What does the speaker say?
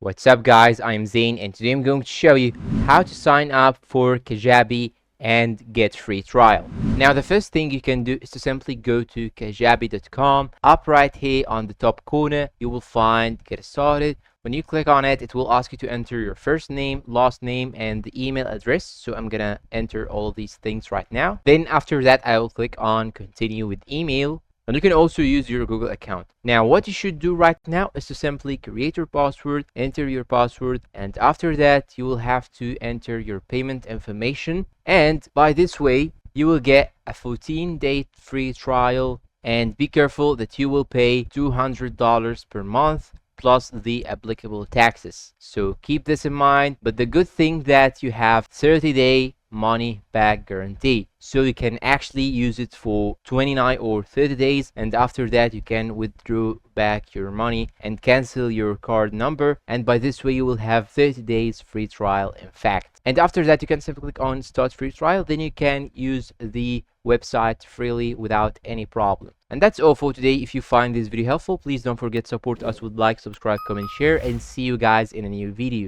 What's up guys, I'm Zain and today I'm going to show you how to sign up for Kajabi and get free trial. Now the first thing you can do is to simply go to kajabi.com. Up right here on the top corner you will find get started. When you click on it, it will ask you to enter your first name, last name and the email address. So I'm gonna enter all of these things right now. Then after that I will click on continue with email. And you can also use your Google account. Now what you should do right now is to simply create your password, enter your password, and after that you will have to enter your payment information, and by this way you will get a 14-day free trial. And be careful that you will pay $200 per month plus the applicable taxes, so keep this in mind. But the good thing that you have 30-day money back guarantee, so you can actually use it for 29 or 30 days, and after that you can withdraw back your money and cancel your card number, and by this way you will have 30 days free trial in fact. And after that you can simply click on start free trial, then you can use the website freely without any problem. And that's all for today. If you find this video helpful, please don't forget to support us with like, subscribe, comment, share, and see you guys in a new video.